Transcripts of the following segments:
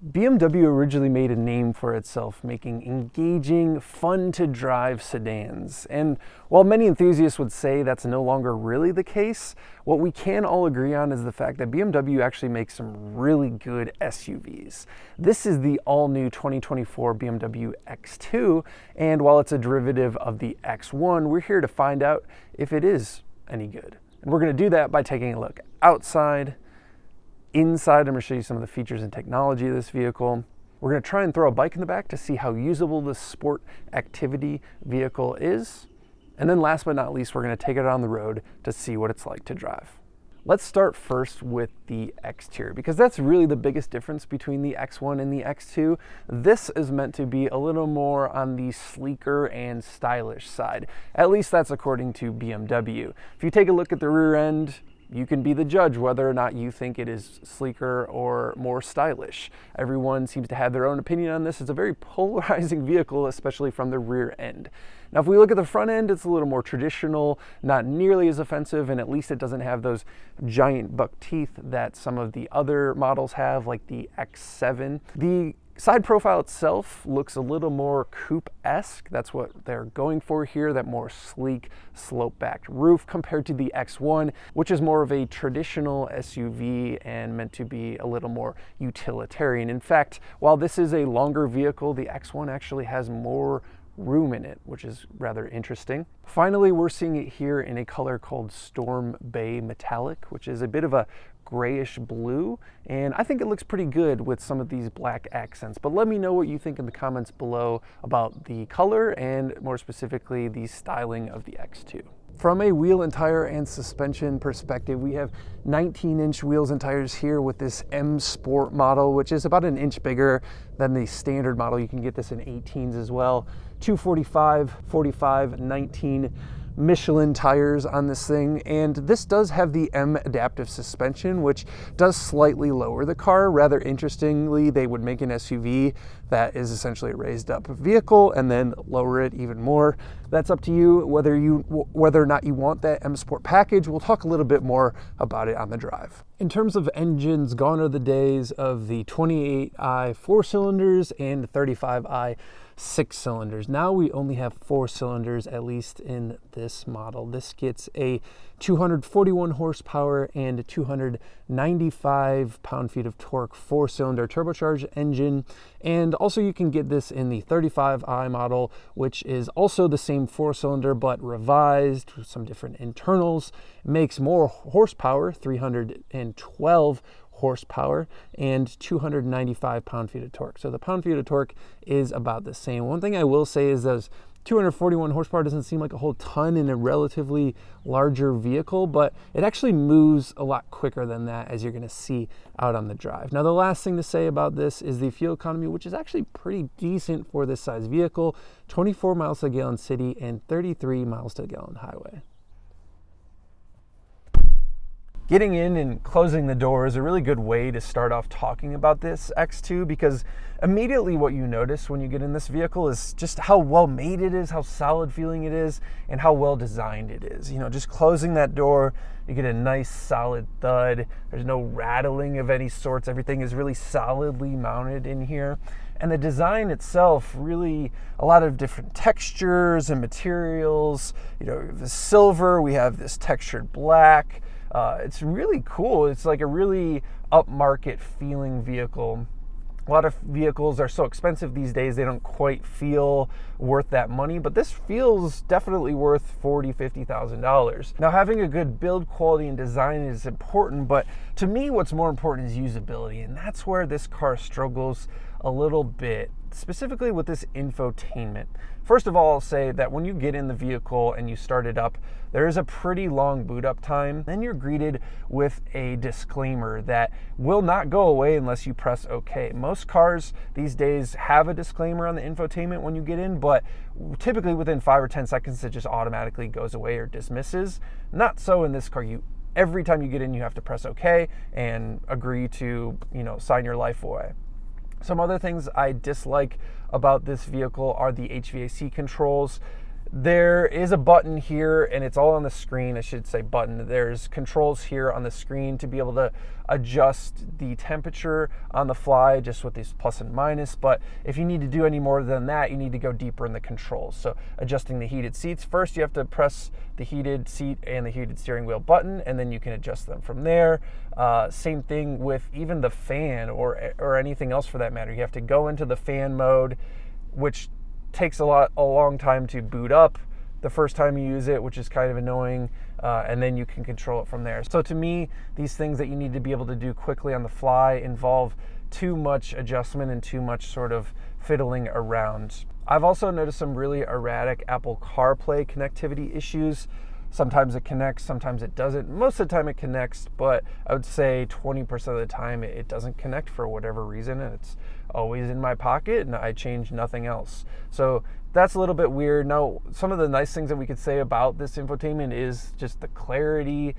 BMW originally made a name for itself making engaging, fun-to-drive sedans. And while many enthusiasts would say that's no longer really the case, what we can all agree on is the fact that BMW actually makes some really good SUVs. This is the all-new 2024 BMW X2, and while it's a derivative of the X1, we're here to find out if it is any good. And we're going to do that by taking a look outside. Inside, I'm going to show you some of the features and technology of this vehicle. We're going to try and throw a bike in the back to see how usable this sport activity vehicle is. And then last but not least, we're going to take it on the road to see what it's like to drive. Let's start first with the exterior, because that's really the biggest difference between the X1 and the X2. This is meant to be a little more on the sleeker and stylish side. At least that's according to BMW. If you take a look at the rear end, you can be the judge whether or not you think it is sleeker or more stylish. Everyone seems to have their own opinion on this. It's a very polarizing vehicle, especially from the rear end. Now, if we look at the front end, it's a little more traditional, not nearly as offensive, and at least it doesn't have those giant buck teeth that some of the other models have, like the X7. The side profile itself looks a little more coupe-esque. That's what they're going for here, that more sleek, slope-backed roof compared to the X1, which is more of a traditional SUV and meant to be a little more utilitarian. In fact, while this is a longer vehicle, the X1 actually has more room in it, which is rather interesting. Finally, we're seeing it here in a color called Storm Bay Metallic, which is a bit of a grayish blue, and I think it looks pretty good with some of these black accents. But let me know what you think in the comments below about the color and more specifically the styling of the X2. From a wheel and tire and suspension perspective, we have 19-inch wheels and tires here with this M Sport model, which is about an inch bigger than the standard model. You can get this in 18s as well. 245, 45, 19 Michelin tires on this thing, and this does have the M adaptive suspension, which does slightly lower the car. Rather interestingly, they would make an SUV that is essentially a raised up vehicle and then lower it even more. That's up to you whether or not you want that M Sport package. We'll talk a little bit more about it on the drive. In terms of engines, gone are the days of the 28i 4 cylinders and 35i 6 cylinders. Now we only have 4 cylinders, at least in this model. This gets a 241 horsepower and 295 pound-feet of torque 4-cylinder turbocharged engine. And also you can get this in the 35i model, which is also the same 4-cylinder but revised with some different internals. It makes more horsepower, 312 horsepower and 295 pound-feet of torque. So the pound-feet of torque is about the same. One thing I will say is those 241 horsepower doesn't seem like a whole ton in a relatively larger vehicle, but it actually moves a lot quicker than that, as you're going to see out on the drive. Now, the last thing to say about this is the fuel economy, which is actually pretty decent for this size vehicle. 24 miles to the gallon city and 33 miles to the gallon highway. Getting in and closing the door is a really good way to start off talking about this X2, because immediately what you notice when you get in this vehicle is just how well made it is, how solid feeling it is, and how well designed it is. You know, just closing that door, you get a nice solid thud. There's no rattling of any sorts. Everything is really solidly mounted in here. And the design itself, really a lot of different textures and materials. You know, the silver, we have this textured black. It's really cool. It's like a really upmarket feeling vehicle. A lot of vehicles are so expensive these days, they don't quite feel worth that money, but this feels definitely worth $40,000, $50,000. Now, having a good build quality and design is important, but to me, what's more important is usability, and that's where this car struggles a little bit, specifically with this infotainment. First of all, I'll say that when you get in the vehicle and you start it up, there is a pretty long boot up time. Then you're greeted with a disclaimer that will not go away unless you press OK. Most cars these days have a disclaimer on the infotainment when you get in, but typically within 5 or 10 seconds, it just automatically goes away or dismisses. Not so in this car. Every time you get in, you have to press OK and agree to, sign your life away. Some other things I dislike about this vehicle are the HVAC controls. There is a button here, and it's all on the screen. I should say button. There's controls here on the screen to be able to adjust the temperature on the fly, just with these plus and minus. But if you need to do any more than that, you need to go deeper in the controls. So adjusting the heated seats, first you have to press the heated seat and the heated steering wheel button, and then you can adjust them from there. Same thing with even the fan or anything else for that matter. You have to go into the fan mode, which takes a long time to boot up the first time you use it, which is kind of annoying, and then you can control it from there. So to me, these things that you need to be able to do quickly on the fly involve too much adjustment and too much sort of fiddling around. I've also noticed some really erratic Apple CarPlay connectivity issues. Sometimes it connects, sometimes it doesn't. Most of the time it connects, but I would say 20% of the time it doesn't connect for whatever reason, and it's always in my pocket and I change nothing else. So that's a little bit weird. Now, some of the nice things that we could say about this infotainment is just the clarity.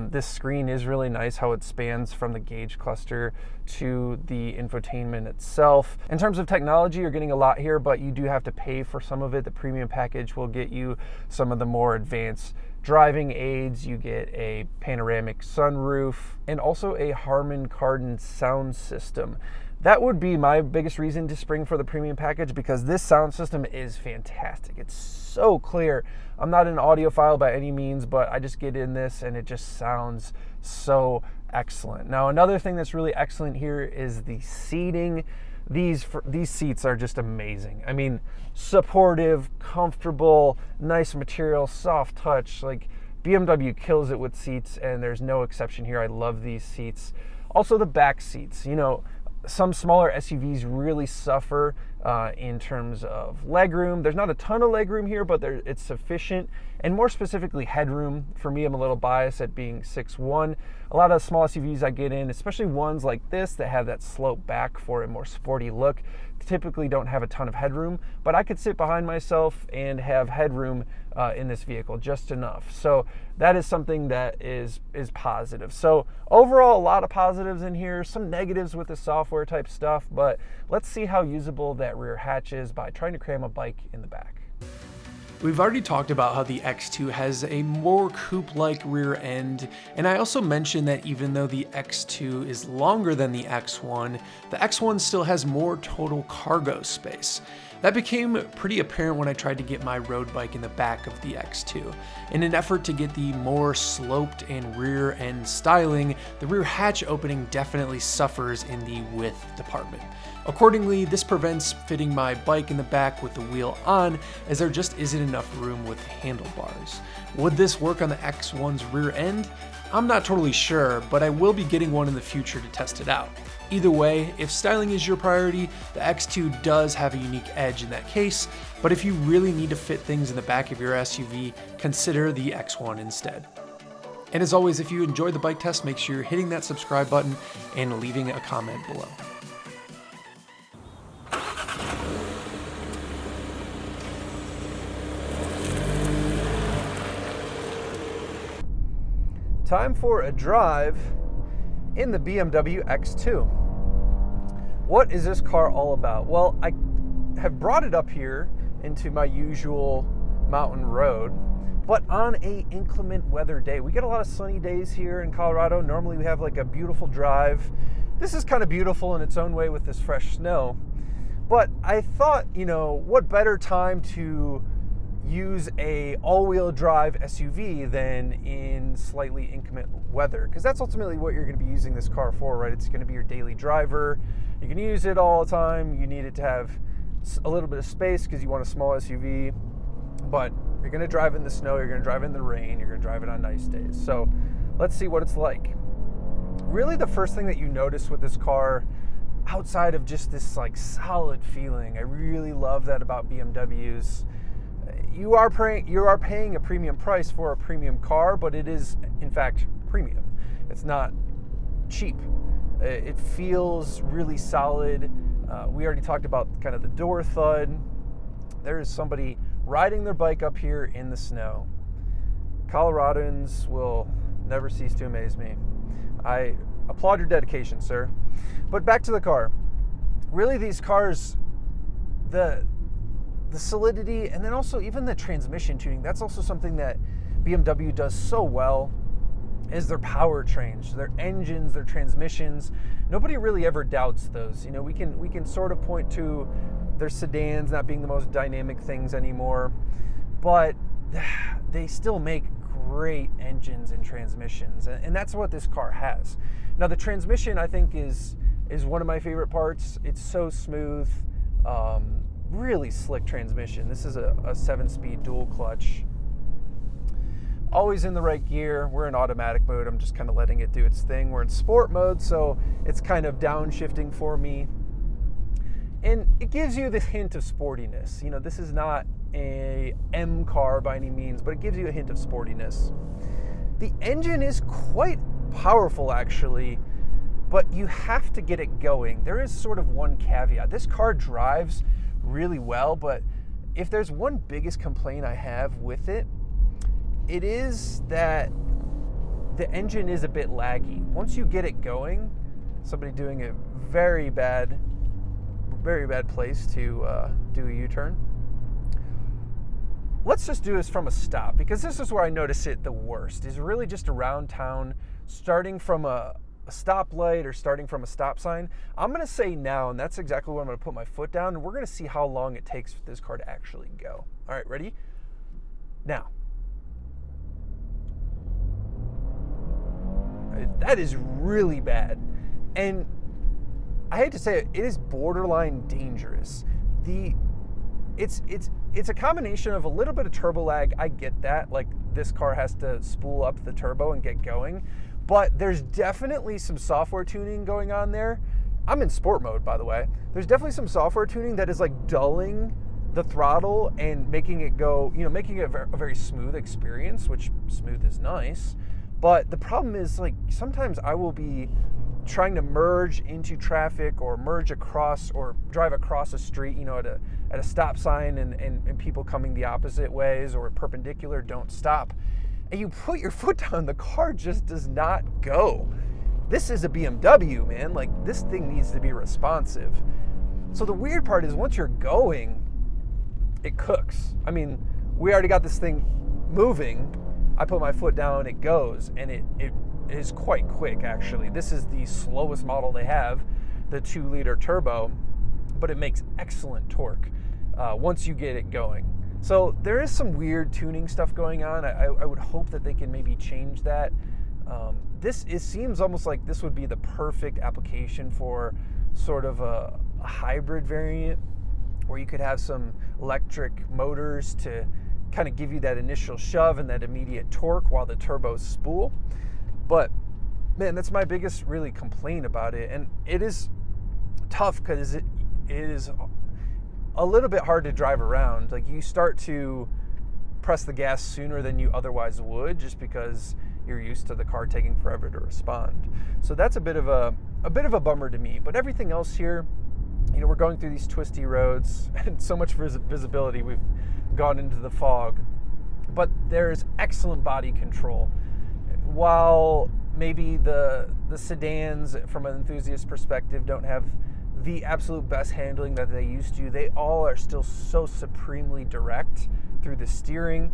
This screen is really nice, how it spans from the gauge cluster to the infotainment itself. In terms of technology, you're getting a lot here, but you do have to pay for some of it. The premium package will get you some of the more advanced driving aids. You get a panoramic sunroof and also a Harman Kardon sound system. That would be my biggest reason to spring for the premium package, because this sound system is fantastic. It's so clear. I'm not an audiophile by any means, but I just get in this and it just sounds so excellent. Now, another thing that's really excellent here is the seating. These seats are just amazing. I mean, supportive, comfortable, nice material, soft touch. Like, BMW kills it with seats, and there's no exception here. I love these seats. Also, the back seats. You know, some smaller SUVs really suffer in terms of legroom. There's not a ton of legroom here, but it's sufficient, and more specifically headroom. For me, I'm a little biased at being 6'1". A lot of small SUVs I get in, especially ones like this that have that slope back for a more sporty look, typically don't have a ton of headroom, but I could sit behind myself and have headroom in this vehicle, just enough. So that is something that is positive. So overall, a lot of positives in here, some negatives with the software type stuff, but let's see how usable that rear hatch is by trying to cram a bike in the back. We've already talked about how the X2 has a more coupe-like rear end, and I also mentioned that even though the X2 is longer than the X1, the X1 still has more total cargo space. That became pretty apparent when I tried to get my road bike in the back of the X2. In an effort to get the more sloped and rear end styling, the rear hatch opening definitely suffers in the width department. Accordingly, this prevents fitting my bike in the back with the wheel on, as there just isn't enough room with handlebars. Would this work on the X1's rear end? I'm not totally sure, but I will be getting one in the future to test it out. Either way, if styling is your priority, the X2 does have a unique edge in that case, but if you really need to fit things in the back of your SUV, consider the X1 instead. And as always, if you enjoyed the bike test, make sure you're hitting that subscribe button and leaving a comment below. Time for a drive in the BMW X2. What is this car all about? Well, I have brought it up here into my usual mountain road, but on a inclement weather day. We get a lot of sunny days here in Colorado. Normally we have like a beautiful drive. This is kind of beautiful in its own way with this fresh snow. But I thought, you know, what better time to use a all-wheel drive SUV than in slightly inclement weather, because that's ultimately what you're going to be using this car for, right? It's going to be your daily driver. You can use it all the time. You need it to have a little bit of space because you want a small SUV, but you're going to drive in the snow, you're going to drive in the rain, you're going to drive it on nice days. So let's see what it's like. Really, the first thing that you notice with this car, outside of just this like solid feeling, I really love that about BMWs. You are paying a premium price for a premium car, but it is in fact premium. It's not cheap. It feels really solid. We already talked about kind of the door thud. There is somebody riding their bike up here in the snow. Coloradans will never cease to amaze me. I applaud your dedication, sir. But back to the car. Really, these cars, the the solidity, and then also even the transmission tuning. That's also something that BMW does so well, is their powertrains, their engines, their transmissions. Nobody really ever doubts those. You know, we can sort of point to their sedans not being the most dynamic things anymore, but they still make great engines and transmissions, and that's what this car has. Now, the transmission, I think, is one of my favorite parts. It's so smooth, really slick transmission. This is a 7-speed dual clutch. Always in the right gear. We're in automatic mode. I'm just kind of letting it do its thing. We're in sport mode, so it's kind of downshifting for me. And it gives you this hint of sportiness. You know, this is not a M car by any means, but it gives you a hint of sportiness. The engine is quite powerful, actually, but you have to get it going. There is sort of one caveat. This car drives really well, but if there's one biggest complaint I have with it, it is that the engine is a bit laggy. Once you get it going, somebody doing a very bad place to do a U-turn. Let's just do this from a stop, because this is where I notice it the worst, is really just around town, starting from a stoplight or starting from a stop sign. I'm going to say now, and that's exactly where I'm going to put my foot down, and we're going to see how long it takes for this car to actually go. All right, ready? Now. That is really bad. And I hate to say it, it is borderline dangerous. It's a combination of a little bit of turbo lag. I get that. Like, this car has to spool up the turbo and get going. But there's definitely some software tuning going on there. I'm in sport mode, by the way. There's definitely some software tuning that is like dulling the throttle and making it go, you know, making it a very smooth experience, which smooth is nice. But the problem is, like, sometimes I will be trying to merge into traffic or merge across or drive across a street, you know, at a stop sign and people coming the opposite ways or perpendicular don't stop. And you put your foot down, the car just does not go. This is a BMW, man. Like, this thing needs to be responsive. So the weird part is once you're going, it cooks. I mean, we already got this thing moving. I put my foot down, it goes, and it is quite quick, actually. This is the slowest model they have, the 2-liter turbo, but it makes excellent torque once you get it going. So there is some weird tuning stuff going on. I would hope that they can maybe change that. It seems almost like this would be the perfect application for sort of a hybrid variant where you could have some electric motors to kind of give you that initial shove and that immediate torque while the turbos spool. But man, that's my biggest really complaint about it. And it is tough because it is a little bit hard to drive around. Like, you start to press the gas sooner than you otherwise would just because you're used to the car taking forever to respond. So that's a bit of a bummer to me. But everything else here, you know, we're going through these twisty roads and so much visibility. We've gone into the fog, but there's excellent body control. While maybe the sedans from an enthusiast perspective don't have the absolute best handling that they used to, they all are still so supremely direct through the steering.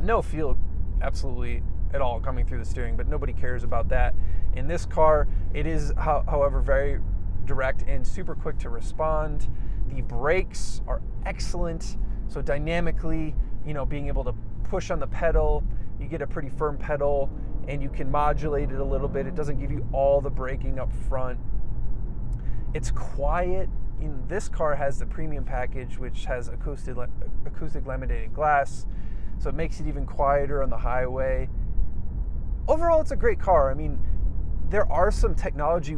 No feel absolutely at all coming through the steering, but nobody cares about that. In this car, it is, however, very direct and super quick to respond. The brakes are excellent. So dynamically, you know, being able to push on the pedal, you get a pretty firm pedal and you can modulate it a little bit. It doesn't give you all the braking up front. It's quiet. This car has the premium package, which has acoustic laminated glass, so it makes it even quieter on the highway. Overall, it's a great car. I mean, there are some technology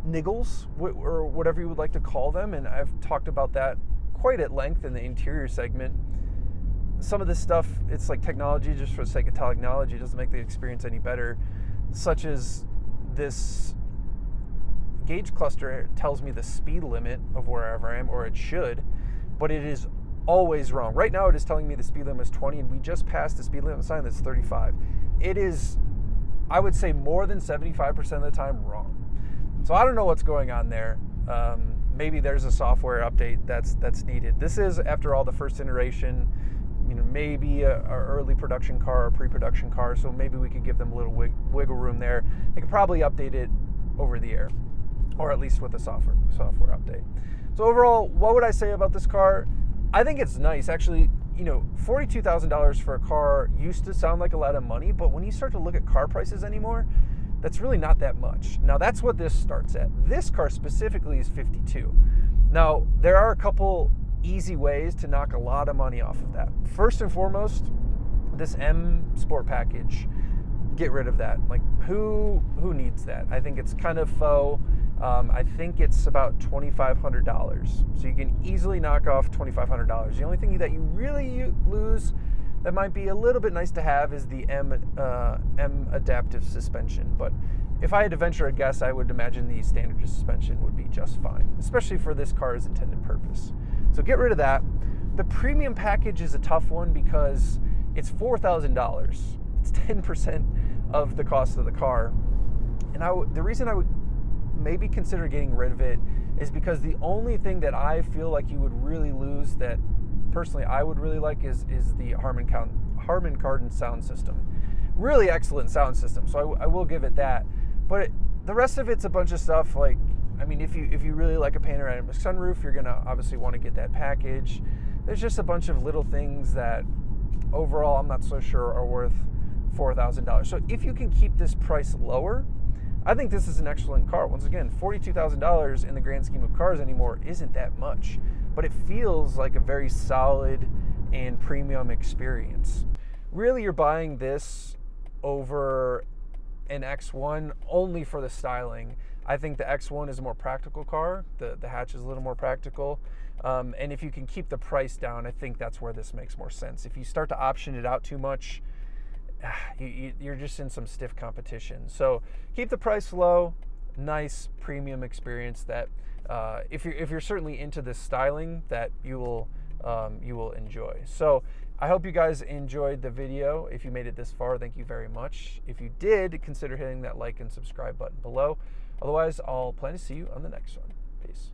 niggles, or whatever you would like to call them, and I've talked about that quite at length in the interior segment. Some of this stuff, it's like technology just for the sake of technology. It doesn't make the experience any better, such as this gauge cluster tells me the speed limit of wherever I am, or it should, but it is always wrong. Right now it is telling me the speed limit is 20 and we just passed the speed limit sign that's 35. It is, I would say, more than 75% of the time wrong. So I don't know what's going on there. maybe there's a software update that's needed. This is, after all, the first iteration, you know, maybe a early production car or pre-production car, so maybe we could give them a little wiggle room there. They could probably update it over the air, or at least with a software update. So overall, what would I say about this car? I think it's nice. Actually, you know, $42,000 for a car used to sound like a lot of money, but when you start to look at car prices anymore, that's really not that much. Now, that's what this starts at. This car specifically is $52,000. Now, there are a couple easy ways to knock a lot of money off of that. First and foremost, this M Sport package. Get rid of that. Like, who needs that? I think it's kind of faux. I think it's about $2,500. So you can easily knock off $2,500. The only thing that you really lose that might be a little bit nice to have is the M adaptive suspension. But if I had to venture a guess, I would imagine the standard suspension would be just fine, especially for this car's intended purpose. So get rid of that. The premium package is a tough one because it's $4,000. It's 10% of the cost of the car. And the reason I would maybe consider getting rid of it is because the only thing that I feel like you would really lose that personally I would really like is the Harman Kardon sound system. Really excellent sound system, so I will give it that. But the rest of it's a bunch of stuff like, I mean, if you really like a panoramic sunroof, you're gonna obviously want to get that package. There's just a bunch of little things that overall I'm not so sure are worth $4,000. So if you can keep this price lower, I think this is an excellent car. Once again, $42,000 in the grand scheme of cars anymore isn't that much, but it feels like a very solid and premium experience. Really, you're buying this over an X1 only for the styling. I think the X1 is a more practical car. The hatch is a little more practical. And if you can keep the price down, I think that's where this makes more sense. If you start to option it out too much, you're just in some stiff competition. So keep the price low, nice premium experience that if you're certainly into this styling, that you will enjoy. So I hope you guys enjoyed the video. If you made it this far, thank you very much. If you did, consider hitting that like and subscribe button below. Otherwise, I'll plan to see you on the next one. Peace.